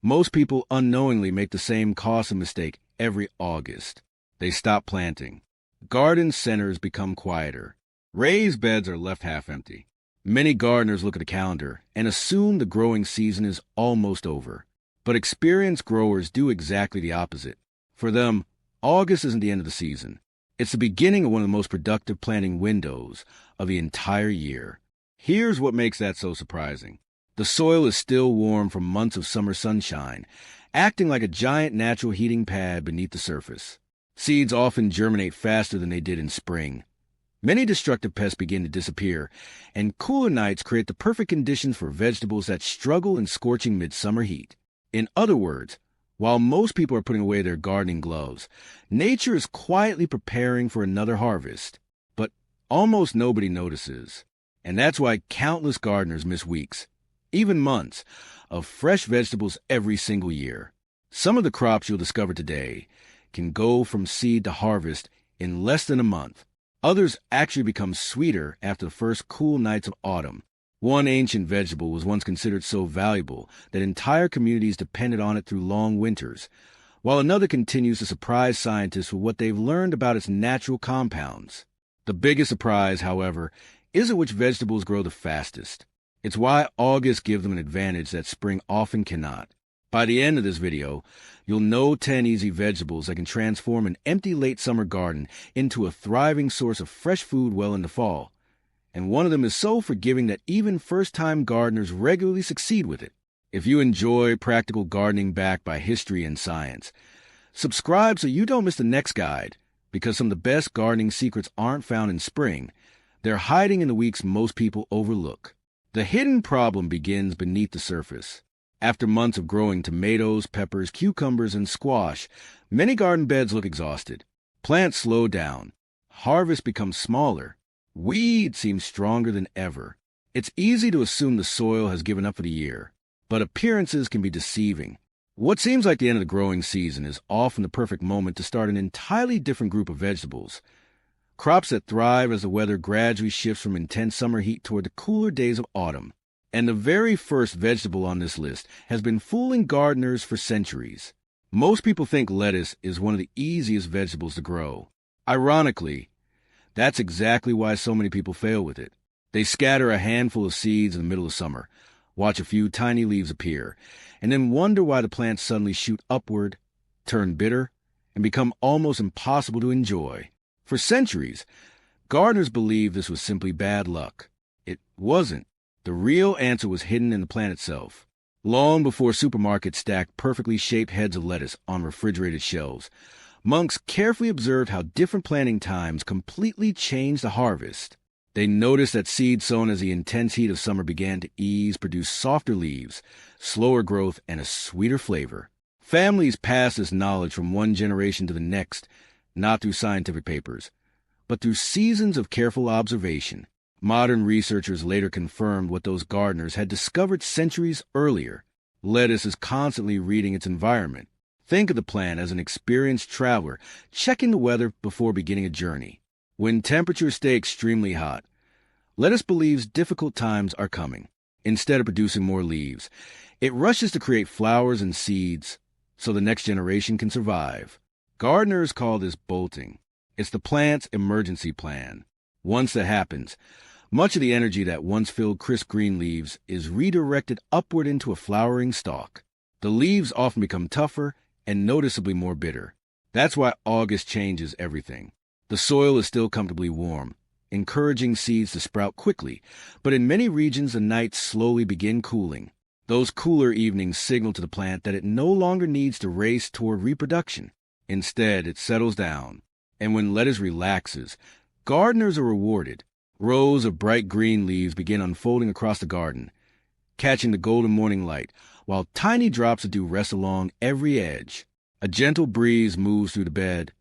Most people unknowingly make the same costly mistake every August. They stop planting. Garden centers become quieter. Raised beds are left half empty. Many gardeners look at the calendar and assume the growing season is almost over. But experienced growers do exactly the opposite. For them, August isn't the end of the season. It's the beginning of one of the most productive planting windows of the entire year. Here's what makes that so surprising. The soil is still warm from months of summer sunshine, acting like a giant natural heating pad beneath the surface. Seeds often germinate faster than they did in spring. Many destructive pests begin to disappear, and cooler nights create the perfect conditions for vegetables that struggle in scorching midsummer heat. In other words, while most people are putting away their gardening gloves, nature is quietly preparing for another harvest. But almost nobody notices. And that's why countless gardeners miss weeks, even months, of fresh vegetables every single year. Some of the crops you'll discover today can go from seed to harvest in less than a month. Others actually become sweeter after the first cool nights of autumn. One ancient vegetable was once considered so valuable that entire communities depended on it through long winters, while another continues to surprise scientists with what they've learned about its natural compounds. The biggest surprise, however, isn't which vegetables grow the fastest. It's why August gives them an advantage that spring often cannot. By the end of this video, you'll know 10 easy vegetables that can transform an empty late summer garden into a thriving source of fresh food well into fall. And one of them is so forgiving that even first-time gardeners regularly succeed with it. If you enjoy practical gardening backed by history and science, subscribe so you don't miss the next guide, because some of the best gardening secrets aren't found in spring. They're hiding in the weeks most people overlook. The hidden problem begins beneath the surface. After months of growing tomatoes, peppers, cucumbers, and squash, many garden beds look exhausted. Plants slow down. Harvest becomes smaller. Weeds seem stronger than ever. It's easy to assume the soil has given up for the year, but appearances can be deceiving. What seems like the end of the growing season is often the perfect moment to start an entirely different group of vegetables. Crops that thrive as the weather gradually shifts from intense summer heat toward the cooler days of autumn. And the very first vegetable on this list has been fooling gardeners for centuries. Most people think lettuce is one of the easiest vegetables to grow. Ironically, that's exactly why so many people fail with it. They scatter a handful of seeds in the middle of summer, watch a few tiny leaves appear, and then wonder why the plants suddenly shoot upward, turn bitter, and become almost impossible to enjoy. For centuries, gardeners believed this was simply bad luck. It wasn't. The real answer was hidden in the plant itself. Long before supermarkets stacked perfectly shaped heads of lettuce on refrigerated shelves, monks carefully observed how different planting times completely changed the harvest. They noticed that seeds sown as the intense heat of summer began to ease produced softer leaves, slower growth, and a sweeter flavor. Families passed this knowledge from one generation to the next, not through scientific papers, but through seasons of careful observation. Modern researchers later confirmed what those gardeners had discovered centuries earlier. Lettuce is constantly reading its environment. Think of the plant as an experienced traveler checking the weather before beginning a journey. When temperatures stay extremely hot, lettuce believes difficult times are coming. Instead of producing more leaves, it rushes to create flowers and seeds so the next generation can survive. Gardeners call this bolting. It's the plant's emergency plan. Once that happens, much of the energy that once filled crisp green leaves is redirected upward into a flowering stalk. The leaves often become tougher and noticeably more bitter. That's why August changes everything. The soil is still comfortably warm, encouraging seeds to sprout quickly, but in many regions the nights slowly begin cooling. Those cooler evenings signal to the plant that it no longer needs to race toward reproduction. Instead, it settles down. And when lettuce relaxes, gardeners are rewarded. Rows of bright green leaves begin unfolding across the garden, catching the golden morning light, while tiny drops of dew rest along every edge. A gentle breeze moves through the bed,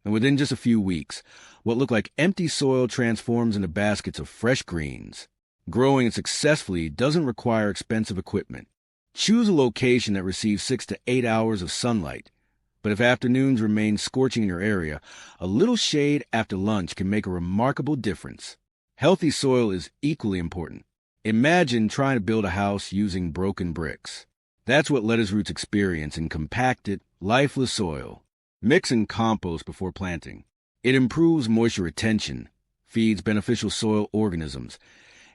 and within just a few weeks, what look like empty soil transforms into baskets of fresh greens. Growing it successfully doesn't require expensive equipment. Choose a location that receives 6 to 8 hours of sunlight. But if afternoons remain scorching in your area, a little shade after lunch can make a remarkable difference. Healthy soil is equally important. Imagine trying to build a house using broken bricks. That's what lettuce roots experience in compacted, lifeless soil. Mix in compost before planting. It improves moisture retention, feeds beneficial soil organisms,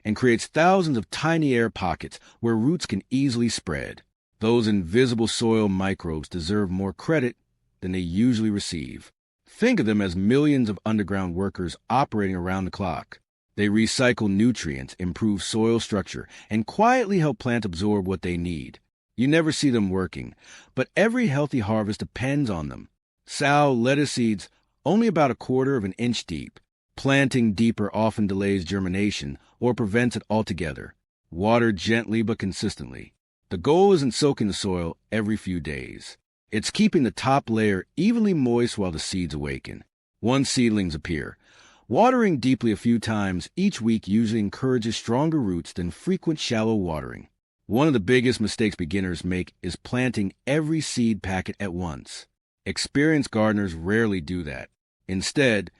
and creates thousands of tiny air pockets where roots can easily spread. Those invisible soil microbes deserve more credit than they usually receive. Think of them as millions of underground workers operating around the clock. They recycle nutrients, improve soil structure, and quietly help plants absorb what they need. You never see them working, but every healthy harvest depends on them. Sow lettuce seeds only about 1/4 of an inch deep. Planting deeper often delays germination or prevents it altogether. Water gently but consistently. The goal isn't soaking the soil every few days. It's keeping the top layer evenly moist while the seeds awaken. Once seedlings appear, watering deeply a few times each week usually encourages stronger roots than frequent shallow watering. One of the biggest mistakes beginners make is planting every seed packet at once. Experienced gardeners rarely do that. Instead,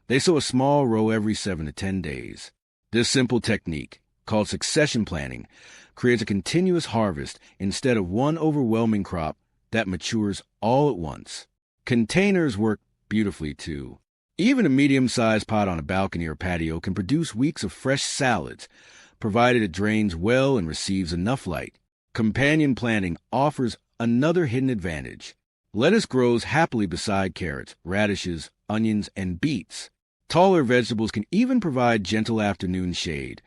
they sow a small row every 7 to 10 days. This simple technique, called succession planting, creates a continuous harvest instead of one overwhelming crop that matures all at once. Containers work beautifully too. Even a medium-sized pot on a balcony or patio can produce weeks of fresh salads, provided it drains well and receives enough light. Companion planting offers another hidden advantage. Lettuce grows happily beside carrots, radishes, onions, and beets. Taller vegetables can even provide gentle afternoon shade,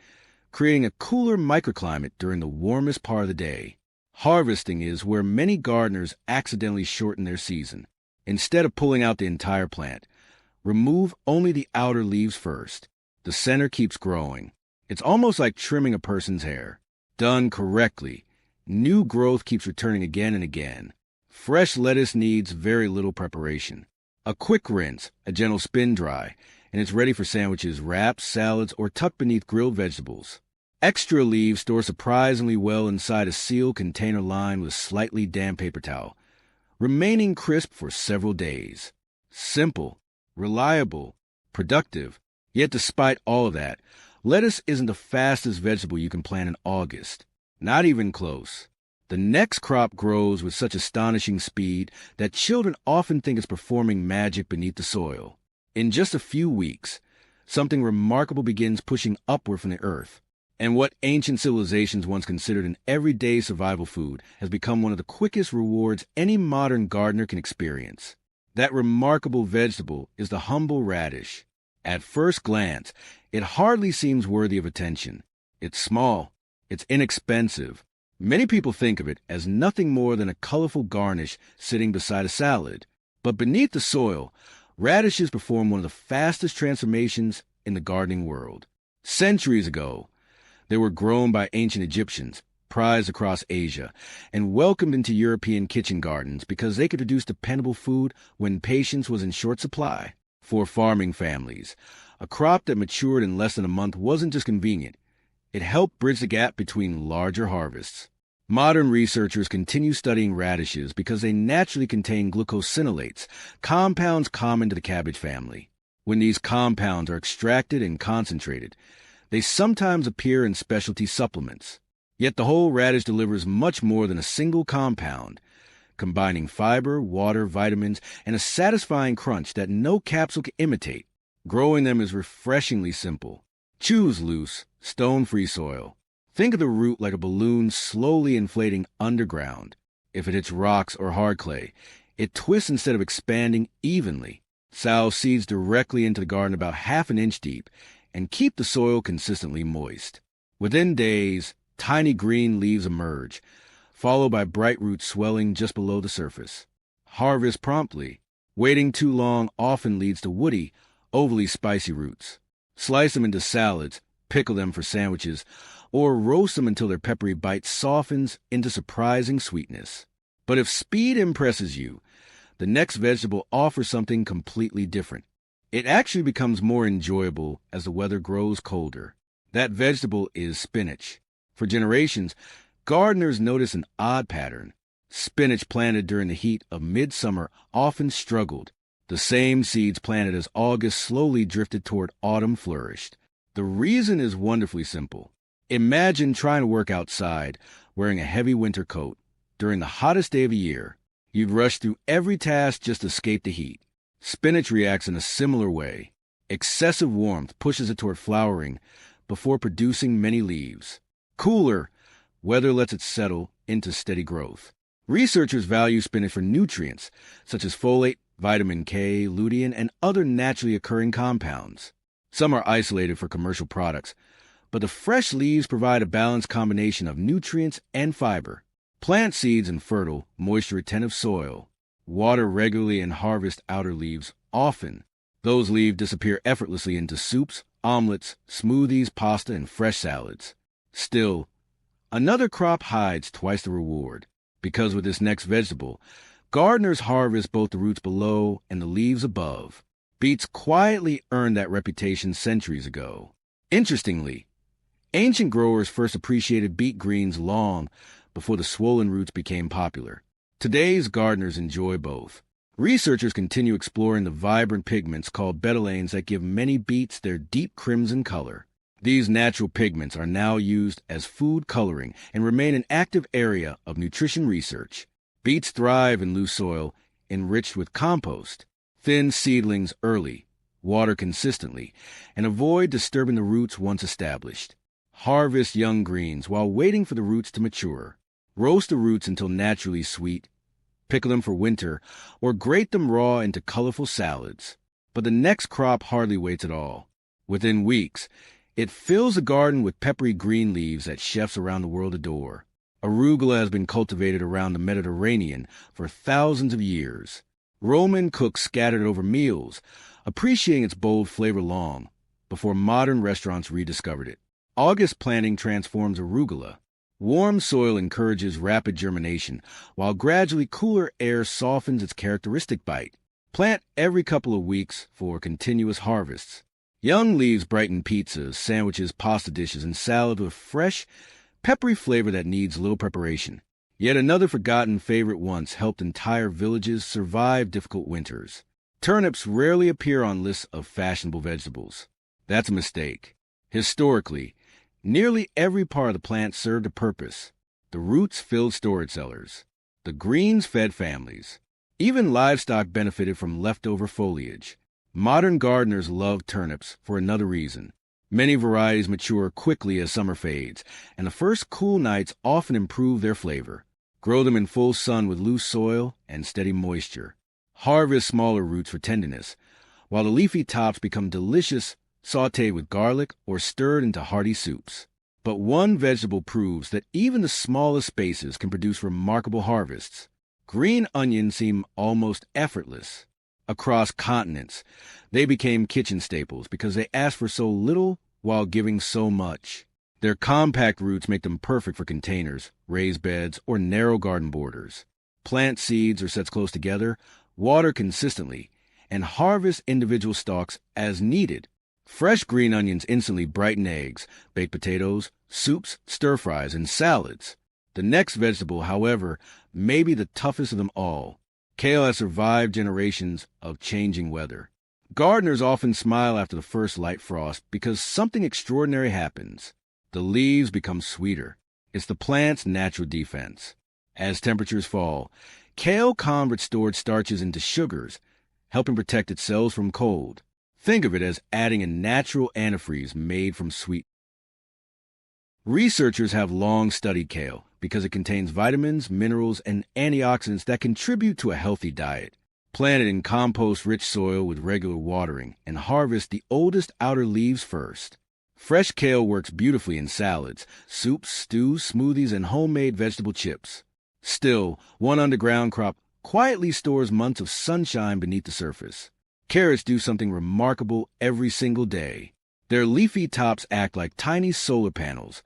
creating a cooler microclimate during the warmest part of the day. Harvesting is where many gardeners accidentally shorten their season. Instead of pulling out the entire plant, remove only the outer leaves first. The center keeps growing. It's almost like trimming a person's hair. Done correctly, new growth keeps returning again and again. Fresh lettuce needs very little preparation. A quick rinse, a gentle spin dry, and it's ready for sandwiches, wraps, salads, or tucked beneath grilled vegetables. Extra leaves store surprisingly well inside a sealed container lined with slightly damp paper towel, remaining crisp for several days. Simple, reliable, productive. Yet despite all of that, lettuce isn't the fastest vegetable you can plant in August. Not even close. The next crop grows with such astonishing speed that children often think it's performing magic beneath the soil. In just a few weeks, something remarkable begins pushing upward from the earth. And what ancient civilizations once considered an everyday survival food has become one of the quickest rewards any modern gardener can experience. That remarkable vegetable is the humble radish. At first glance, it hardly seems worthy of attention. It's small. It's inexpensive. Many people think of it as nothing more than a colorful garnish sitting beside a salad. But beneath the soil, radishes perform one of the fastest transformations in the gardening world. Centuries ago, they were grown by ancient Egyptians, prized across Asia, and welcomed into European kitchen gardens because they could produce dependable food when patience was in short supply. For farming families, a crop that matured in less than a month wasn't just convenient. It helped bridge the gap between larger harvests. Modern researchers continue studying radishes because they naturally contain glucosinolates, compounds common to the cabbage family. When these compounds are extracted and concentrated, they sometimes appear in specialty supplements. Yet the whole radish delivers much more than a single compound, combining fiber, water, vitamins, and a satisfying crunch that no capsule can imitate. Growing them is refreshingly simple. Choose loose, stone-free soil. Think of the root like a balloon slowly inflating underground. If it hits rocks or hard clay, it twists instead of expanding evenly. Sow seeds directly into the garden about 1/2 inch deep and keep the soil consistently moist. Within days, tiny green leaves emerge, followed by bright roots swelling just below the surface. Harvest promptly. Waiting too long often leads to woody, overly spicy roots. Slice them into salads, pickle them for sandwiches, or roast them until their peppery bite softens into surprising sweetness. But if speed impresses you, the next vegetable offers something completely different. It actually becomes more enjoyable as the weather grows colder. That vegetable is spinach. For generations, gardeners notice an odd pattern. Spinach planted during the heat of midsummer often struggled. The same seeds planted as August slowly drifted toward autumn flourished. The reason is wonderfully simple. Imagine trying to work outside, wearing a heavy winter coat. during the hottest day of the year. You'd rush through every task just to escape the heat. Spinach reacts in a similar way. Excessive warmth pushes it toward flowering before producing many leaves. Cooler weather lets it settle into steady growth. Researchers value spinach for nutrients such as folate, vitamin K, lutein, and other naturally occurring compounds. Some are isolated for commercial products, but the fresh leaves provide a balanced combination of nutrients and fiber. Plant seeds in fertile, moisture-retentive soil. Water regularly and harvest outer leaves often. Those leaves disappear effortlessly into soups, omelets, smoothies, pasta, and fresh salads. Still, another crop hides twice the reward, because with this next vegetable, gardeners harvest both the roots below and the leaves above. Beets quietly earned that reputation centuries ago. Interestingly, ancient growers first appreciated beet greens long before the swollen roots became popular. Today's gardeners enjoy both. Researchers continue exploring the vibrant pigments called betalains that give many beets their deep crimson color. These natural pigments are now used as food coloring and remain an active area of nutrition research. Beets thrive in loose soil enriched with compost. Thin seedlings early, water consistently, and avoid disturbing the roots once established. Harvest young greens while waiting for the roots to mature. Roast the roots until naturally sweet. Pickle them for winter, or grate them raw into colorful salads. But the next crop hardly waits at all. Within weeks, it fills the garden with peppery green leaves that chefs around the world adore. Arugula has been cultivated around the Mediterranean for thousands of years. Roman cooks scattered it over meals, appreciating its bold flavor long before modern restaurants rediscovered it. August planting transforms arugula. Warm soil encourages rapid germination, while gradually cooler air softens its characteristic bite. Plant every couple of weeks for continuous harvests. Young leaves brighten pizzas, sandwiches, pasta dishes, and salad with fresh, peppery flavor that needs little preparation. Yet another forgotten favorite once helped entire villages survive difficult winters. Turnips rarely appear on lists of fashionable vegetables. That's a mistake. Historically, nearly every part of the plant served a purpose. The roots filled storage cellars. The greens fed families. Even livestock benefited from leftover foliage. Modern gardeners love turnips for another reason. Many varieties mature quickly as summer fades, and the first cool nights often improve their flavor. Grow them in full sun with loose soil and steady moisture. Harvest smaller roots for tenderness, while the leafy tops become delicious sautéed with garlic or stirred into hearty soups. But one vegetable proves that even the smallest spaces can produce remarkable harvests. Green onions seem almost effortless. Across continents, they became kitchen staples because they ask for so little while giving so much. Their compact roots make them perfect for containers, raised beds, or narrow garden borders. Plant seeds or sets close together, water consistently, and harvest individual stalks as needed. Fresh green onions instantly brighten eggs, baked potatoes, soups, stir-fries, and salads. The next vegetable, however, may be the toughest of them all. Kale has survived generations of changing weather. Gardeners often smile after the first light frost because something extraordinary happens. The leaves become sweeter. It's the plant's natural defense. As temperatures fall, kale converts stored starches into sugars, helping protect its cells from cold. Think of it as adding a natural antifreeze made from sweet. Researchers have long studied kale because it contains vitamins, minerals, and antioxidants that contribute to a healthy diet. Plant it in compost-rich soil with regular watering and harvest the oldest outer leaves first. Fresh kale works beautifully in salads, soups, stews, smoothies, and homemade vegetable chips. Still, one underground crop quietly stores months of sunshine beneath the surface. Carrots do something remarkable every single day. Their leafy tops act like tiny solar panels,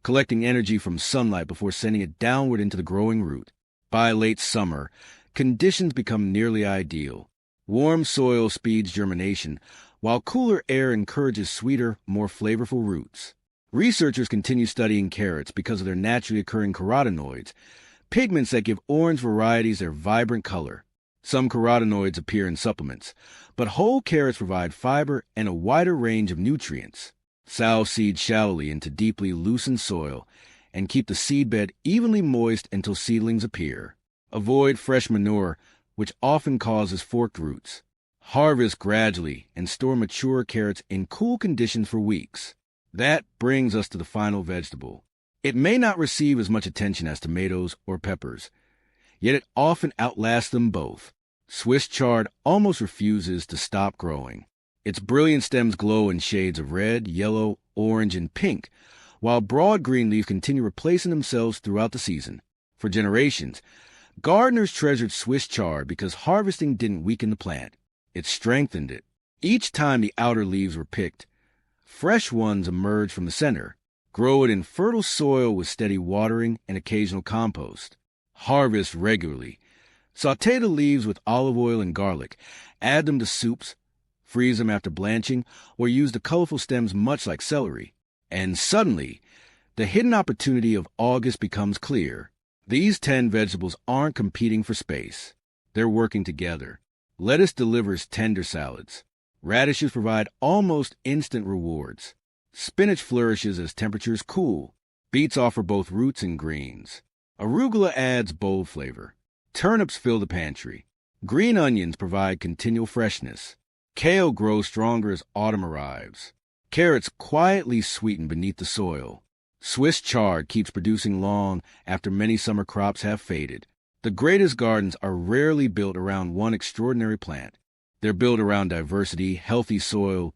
collecting energy from sunlight before sending it downward into the growing root. By late summer, conditions become nearly ideal. Warm soil speeds germination, while cooler air encourages sweeter, more flavorful roots. Researchers continue studying carrots because of their naturally occurring carotenoids, pigments that give orange varieties their vibrant color. Some carotenoids appear in supplements, but whole carrots provide fiber and a wider range of nutrients. Sow seeds shallowly into deeply loosened soil, and keep the seedbed evenly moist until seedlings appear. Avoid fresh manure, which often causes forked roots. Harvest gradually and store mature carrots in cool conditions for weeks. That brings us to the final vegetable. It may not receive as much attention as tomatoes or peppers, yet it often outlasts them both. Swiss chard almost refuses to stop growing. Its brilliant stems glow in shades of red, yellow, orange, and pink, while broad green leaves continue replacing themselves throughout the season. For generations, gardeners treasured Swiss chard because harvesting didn't weaken the plant. It strengthened it. Each time the outer leaves were picked, fresh ones emerged from the center. Grow it in fertile soil with steady watering and occasional compost. Harvest regularly. Sauté the leaves with olive oil and garlic. Add them to soups, freeze them after blanching, or use the colorful stems much like celery. And suddenly, the hidden opportunity of August becomes clear. These 10 vegetables aren't competing for space. They're working together. Lettuce delivers tender salads. Radishes provide almost instant rewards. Spinach flourishes as temperatures cool. Beets offer both roots and greens. Arugula adds bold flavor. Turnips fill the pantry. Green onions provide continual freshness. Kale grows stronger as autumn arrives. Carrots quietly sweeten beneath the soil. Swiss chard keeps producing long after many summer crops have faded. The greatest gardens are rarely built around one extraordinary plant. They're built around diversity, healthy soil,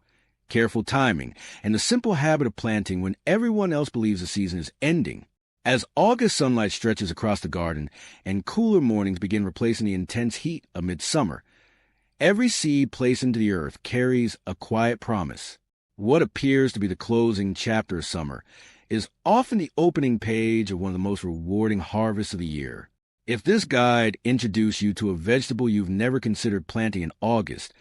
careful timing, and the simple habit of planting when everyone else believes the season is ending. As August sunlight stretches across the garden and cooler mornings begin replacing the intense heat of midsummer, every seed placed into the earth carries a quiet promise. What appears to be the closing chapter of summer is often the opening page of one of the most rewarding harvests of the year. If this guide introduced you to a vegetable you've never considered planting in August,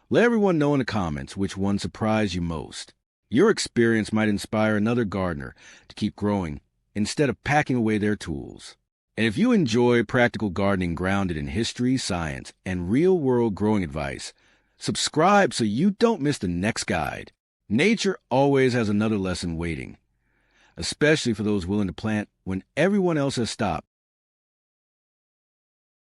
let everyone know in the comments which one surprised you most. Your experience might inspire another gardener to keep growing instead of packing away their tools. And if you enjoy practical gardening grounded in history, science, and real-world growing advice, subscribe so you don't miss the next guide. Nature always has another lesson waiting, especially for those willing to plant when everyone else has stopped.